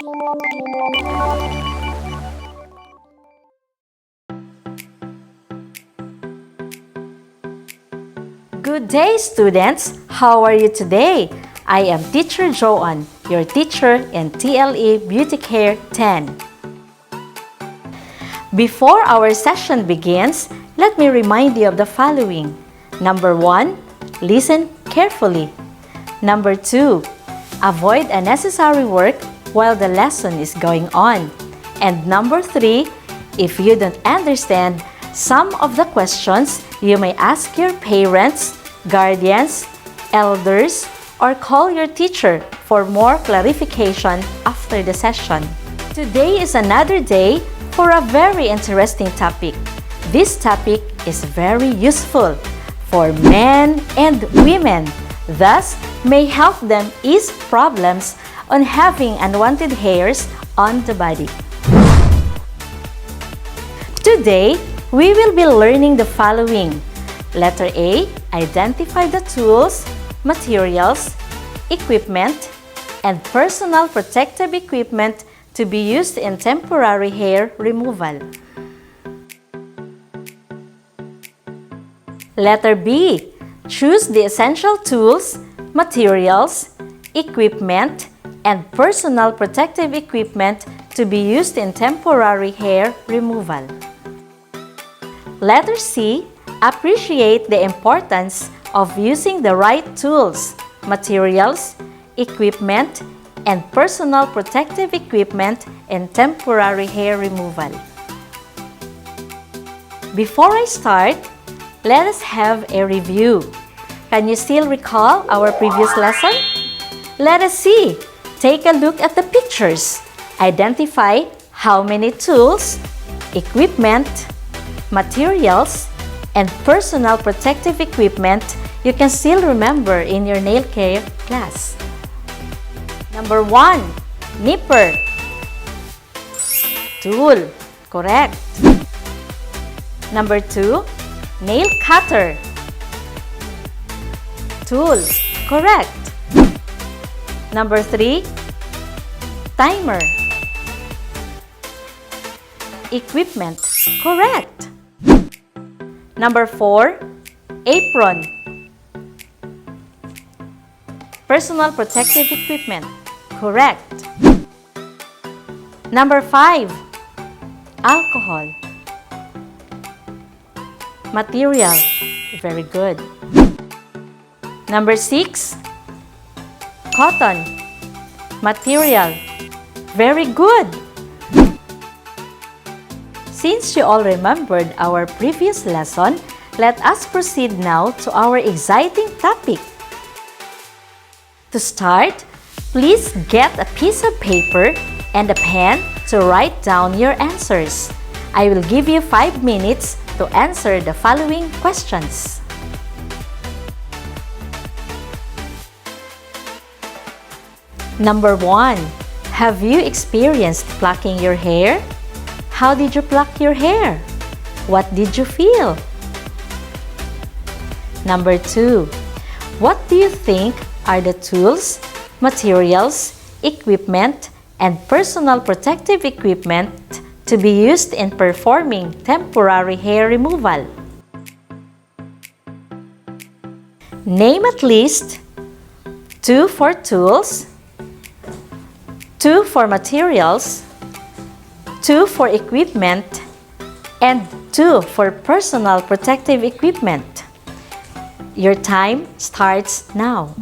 Good day, students! How are you today? I am Teacher Joanne, your teacher in TLE Beauty Care 10. Before our session begins, let me remind you of the following. Number 1, listen carefully. Number 2, avoid unnecessary work while the lesson is going on. And number 3, if you don't understand some of the questions, you may ask your parents, guardians, elders, or call your teacher for more clarification after the session. Today is another day for a very interesting topic. This topic is very useful for men and women, thus may help them ease problems on having unwanted hairs on the body. Today, we will be learning the following. Letter A, identify the tools, materials, equipment, and personal protective equipment to be used in temporary hair removal. Letter B, choose the essential tools, materials, equipment, and personal protective equipment to be used in temporary hair removal. Letter C, appreciate the importance of using the right tools, materials, equipment, and personal protective equipment in temporary hair removal. Before I start, let us have a review. Can you still recall our previous lesson? Let us see. Take a look at the pictures. Identify how many tools, equipment, materials, and personal protective equipment you can still remember in your nail care class. Number 1, nipper. Tool. Correct. Number 2, nail cutter. Tool. Correct. Number 3, timer. Equipment. Correct. Number 4, apron. Personal protective equipment. Correct. Number 5, alcohol. Material. Very good. Number 6, cotton. Material. Very good. Since you all remembered our previous lesson, let us proceed now to our exciting topic. To start, please get a piece of paper and a pen to write down your answers. I will give you 5 minutes to answer the following questions. Number 1. Have you experienced plucking your hair? How did you pluck your hair? What did you feel? Number 2. What do you think are the tools, materials, equipment, and personal protective equipment to be used in performing temporary hair removal? Name at least 2 for tools, 2 for materials, 2 for equipment, and 2 for personal protective equipment. Your time starts now.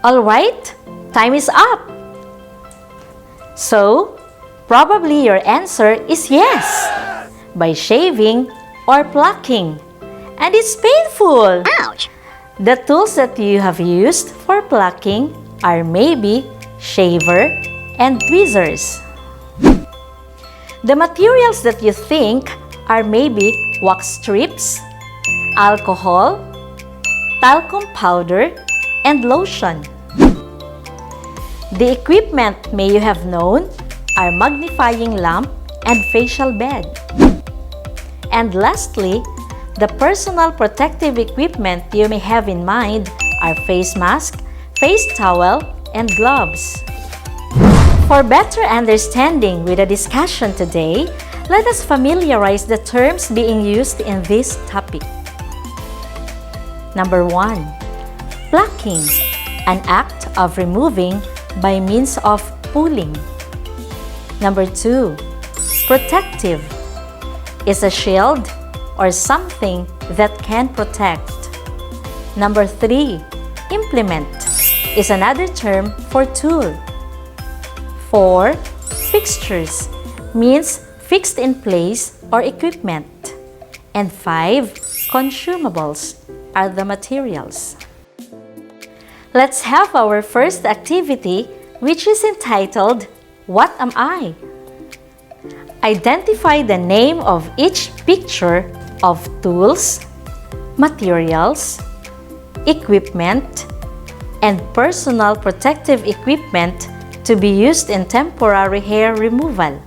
Alright, time is up. So, probably your answer is yes, by shaving or plucking. And it's painful. Ouch! The tools that you have used for plucking are maybe shaver and tweezers. The materials that you think are maybe wax strips, alcohol, talcum powder, and lotion. The equipment may you have known are magnifying lamp and facial bed. And lastly, the personal protective equipment you may have in mind are face mask, face towel, and gloves. For better understanding with the discussion today, let us familiarize the terms being used in this topic. Number 1. Plucking, an act of removing by means of pulling. Number 2. Protective is a shield or something that can protect. Number 3. Implement is another term for tool. 4. Fixtures means fixed in place or equipment. And 5. Consumables are the materials. Let's have our first activity, which is entitled, What Am I? Identify the name of each picture of tools, materials, equipment, and personal protective equipment to be used in temporary hair removal.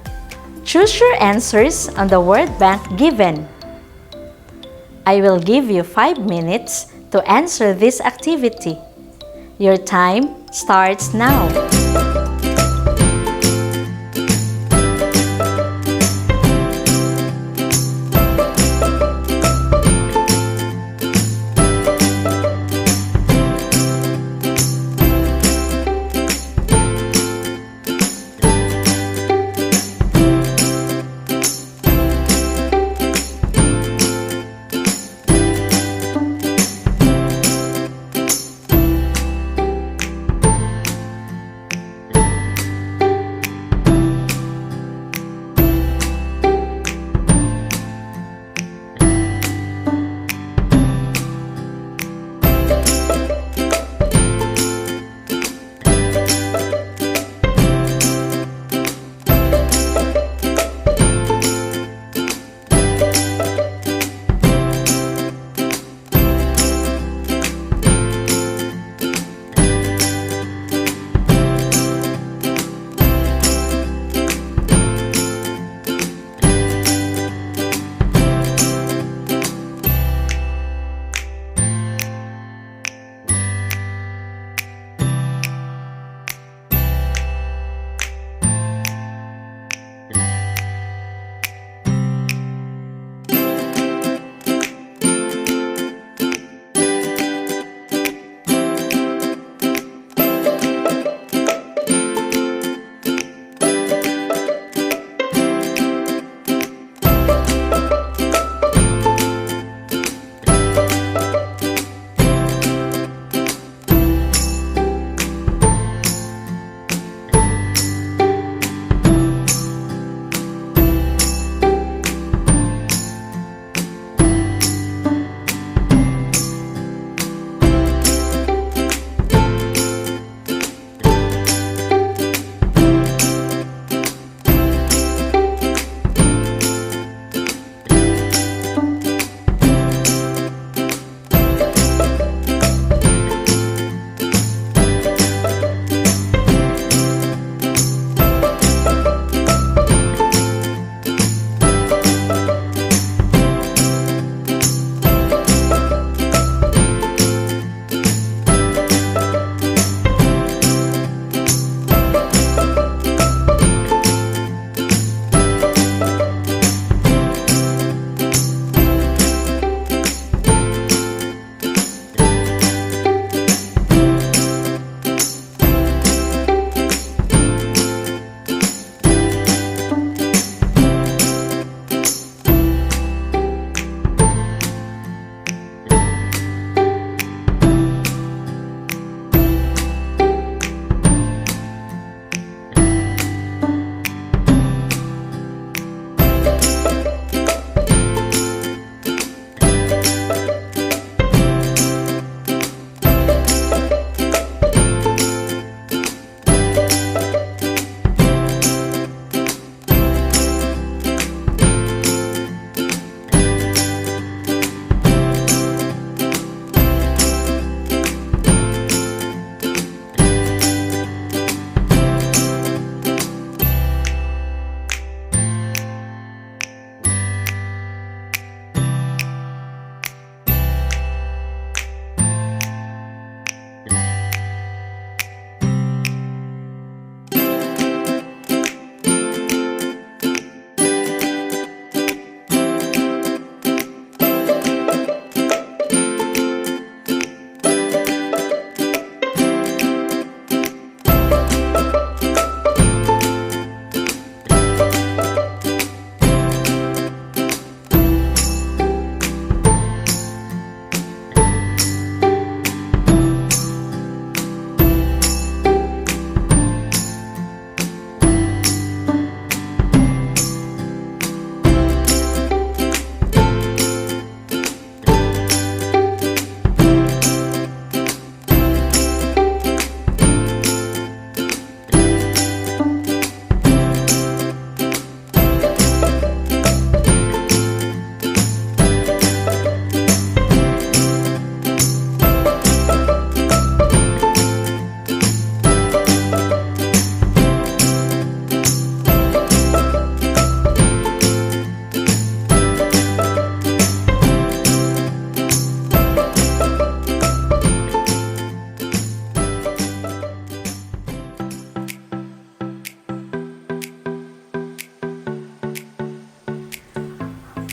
Choose your answers on the word bank given. I will give you 5 minutes to answer this activity. Your time starts now.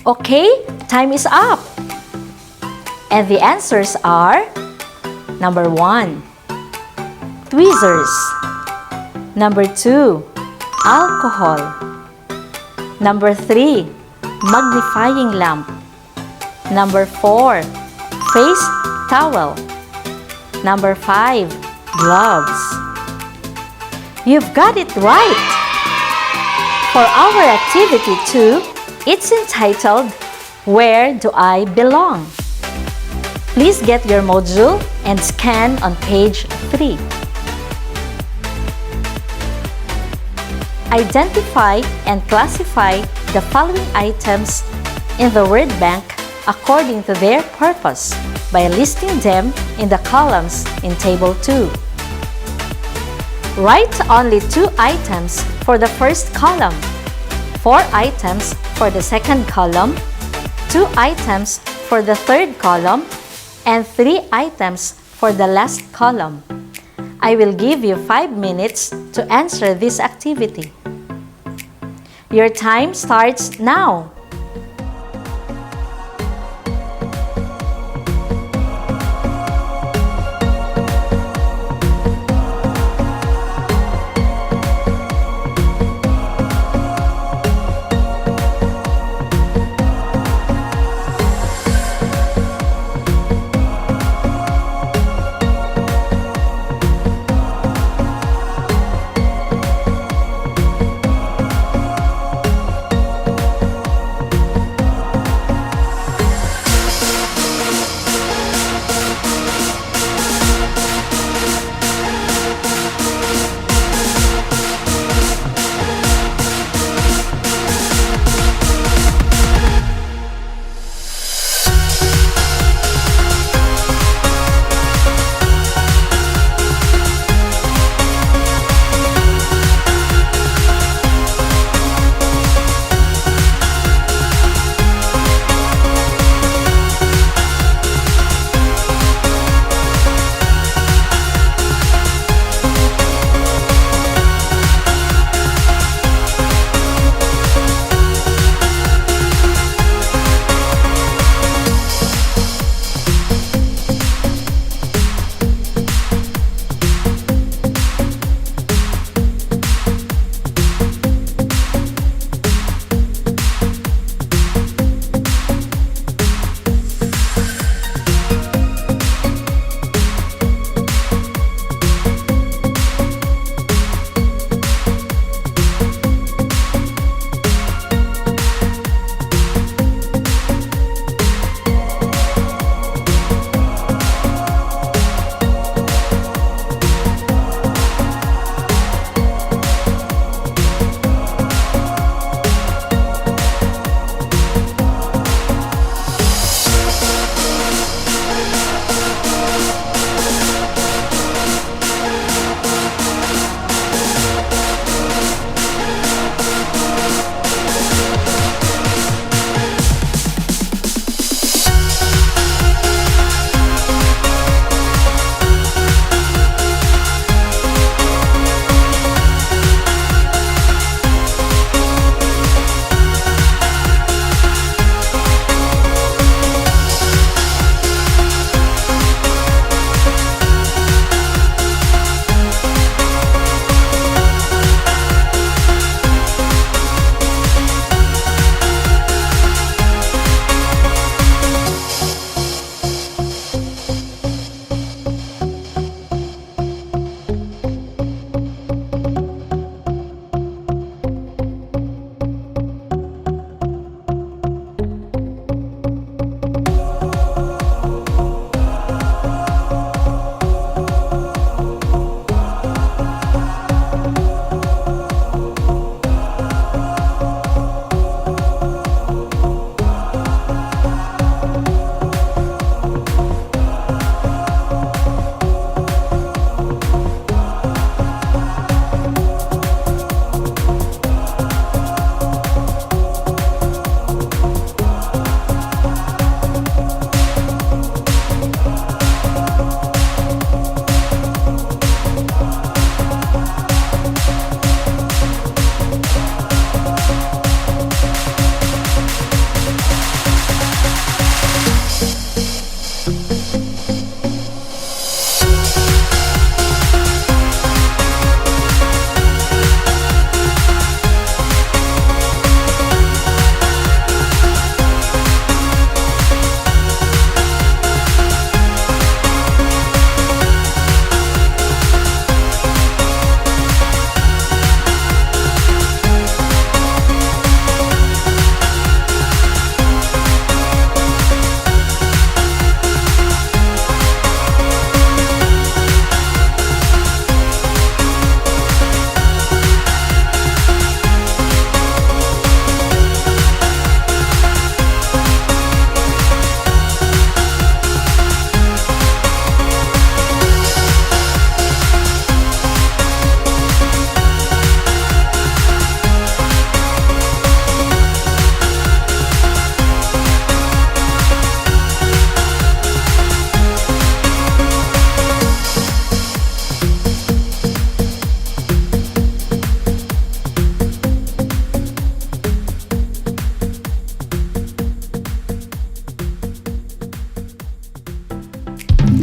Okay, time is up. And the answers are number 1, tweezers. Number 2, alcohol. Number 3, magnifying lamp. Number 4, face towel. Number 5, gloves. You've got it right! For our activity 2, it's entitled, Where Do I Belong? Please get your module and scan on page 3. Identify and classify the following items in the word bank according to their purpose by listing them in the columns in Table 2. Write only 2 items for the first column, 4 items for the second column, 2 items for the third column, and 3 items for the last column. I will give you 5 minutes to answer this activity. Your time starts now.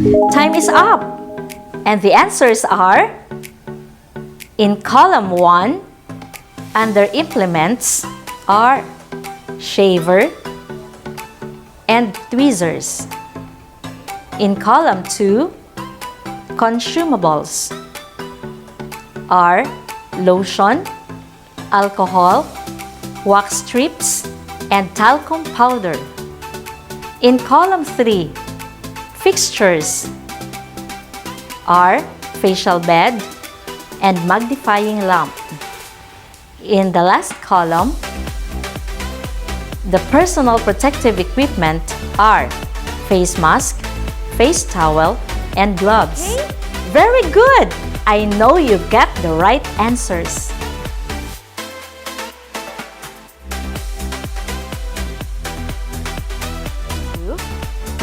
Time is up! And the answers are in column 1, under implements are shaver and tweezers. In column 2, consumables are lotion, alcohol, wax strips, and talcum powder. In column 3, fixtures are facial bed and magnifying lamp. In the last column, the personal protective equipment are face mask, face towel, and gloves. Very good! I know you got the right answers.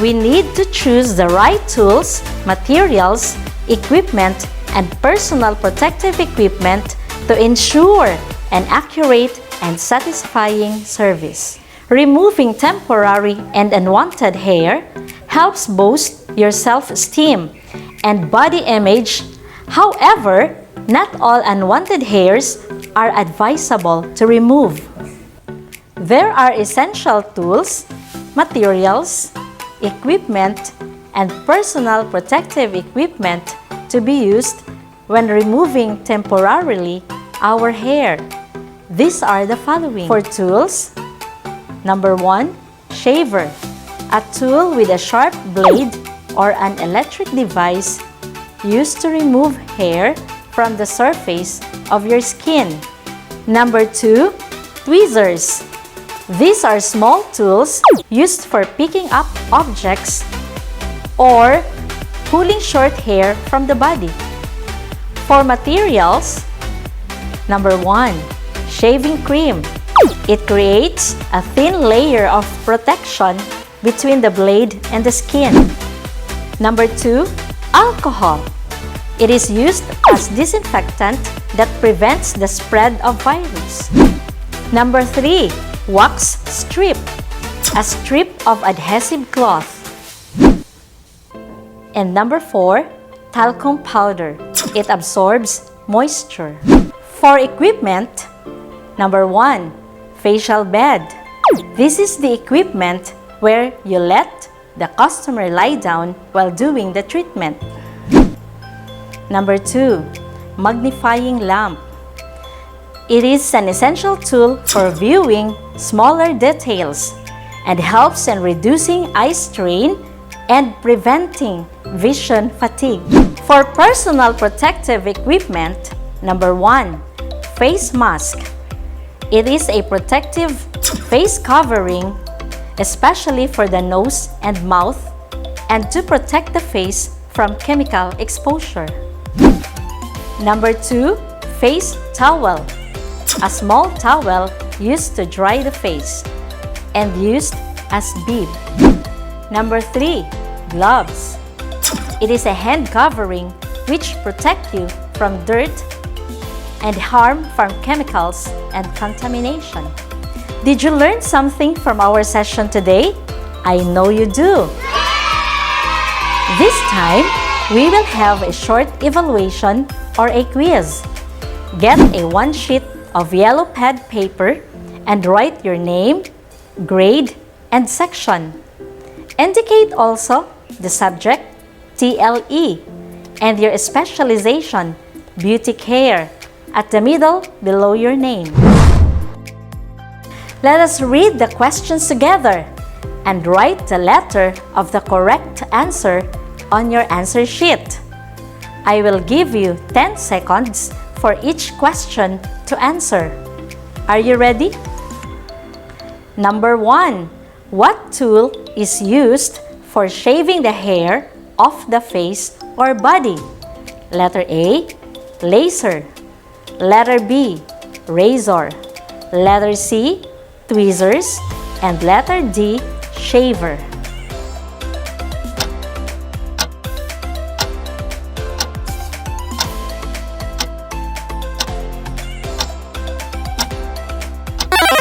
We need to choose the right tools, materials, equipment, and personal protective equipment to ensure an accurate and satisfying service. Removing temporary and unwanted hair helps boost your self-esteem and body image. However, not all unwanted hairs are advisable to remove. There are essential tools, materials, equipment, and personal protective equipment to be used when removing temporarily our hair. These are the following. For tools, number 1, shaver, a tool with a sharp blade or an electric device used to remove hair from the surface of your skin. Number 2, tweezers. These are small tools used for picking up objects or pulling short hair from the body. For materials, number 1, shaving cream. It creates a thin layer of protection between the blade and the skin. Number 2, alcohol. It is used as disinfectant that prevents the spread of virus. Number 3, wax strip, a strip of adhesive cloth. And number 4, talcum powder. It absorbs moisture. For equipment, number 1, facial bed. This is the equipment where you let the customer lie down while doing the treatment. Number 2, magnifying lamp. It is an essential tool for viewing smaller details and helps in reducing eye strain and preventing vision fatigue. For personal protective equipment, number 1, face mask. It is a protective face covering, especially for the nose and mouth, and to protect the face from chemical exposure. Number 2, face towel. A small towel used to dry the face and used as bib. Number 3, gloves. It is a hand covering which protect you from dirt and harm from chemicals and contamination. Did you learn something from our session today? I know you do. This time, we will have a short evaluation or a quiz. Get a 1 sheet of yellow pad paper and write your name, grade, and section. Indicate also the subject, TLE, and your specialization, beauty care, at the middle below your name. Let us read the questions together and write the letter of the correct answer on your answer sheet. I will give you 10 seconds for each question to answer. Are you ready? Number 1. What tool is used for shaving the hair off the face or body? Letter A, laser. Letter B, razor. Letter C, tweezers. And letter D, shaver.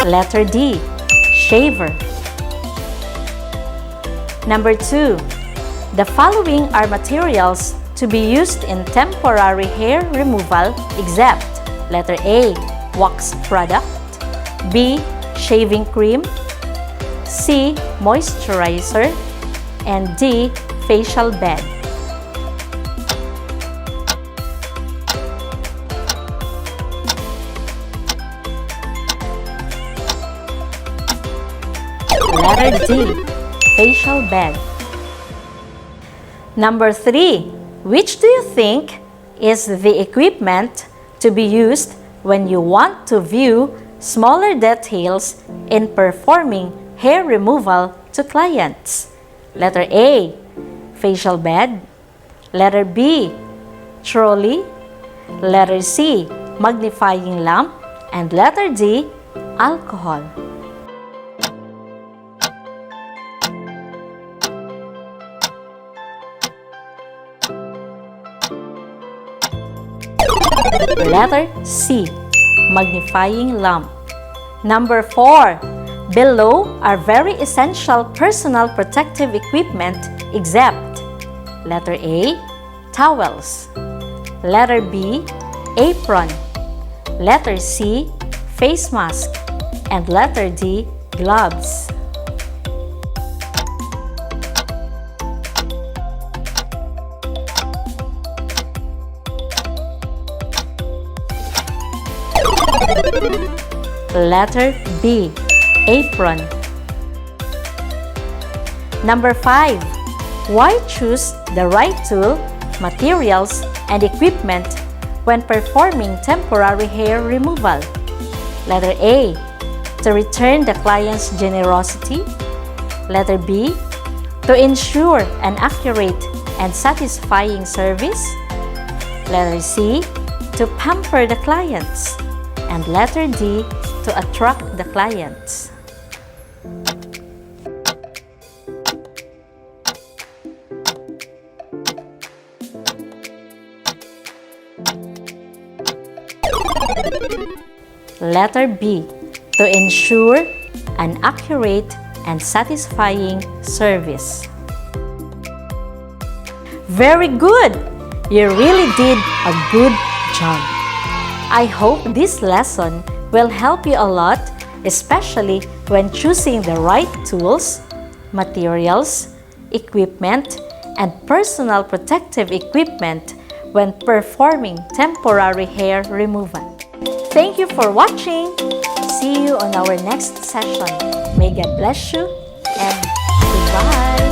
Letter D, shaver. Number 2. The following are materials to be used in temporary hair removal except letter A, wax product, B, shaving cream, C, moisturizer, and D, facial bed. Letter D, facial bed. Number 3, which do you think is the equipment to be used when you want to view smaller details in performing hair removal to clients? Letter A, facial bed. Letter B, trolley. Letter C, magnifying lamp. And letter D, alcohol. Letter C, magnifying lamp. Number 4, below are very essential personal protective equipment except letter A, towels. Letter B, apron. Letter C, face mask. And letter D, gloves. Letter B, apron. Number 5, why choose the right tool, materials, and equipment when performing temporary hair removal? Letter A, to return the client's generosity. Letter B, to ensure an accurate and satisfying service. Letter C, to pamper the clients. And letter D, to attract the clients. Letter B, to ensure an accurate and satisfying service. Very good! You really did a good job. I hope this lesson will help you a lot, especially when choosing the right tools, materials, equipment, and personal protective equipment when performing temporary hair removal. Thank you for watching. See you on our next session. May God bless you and goodbye.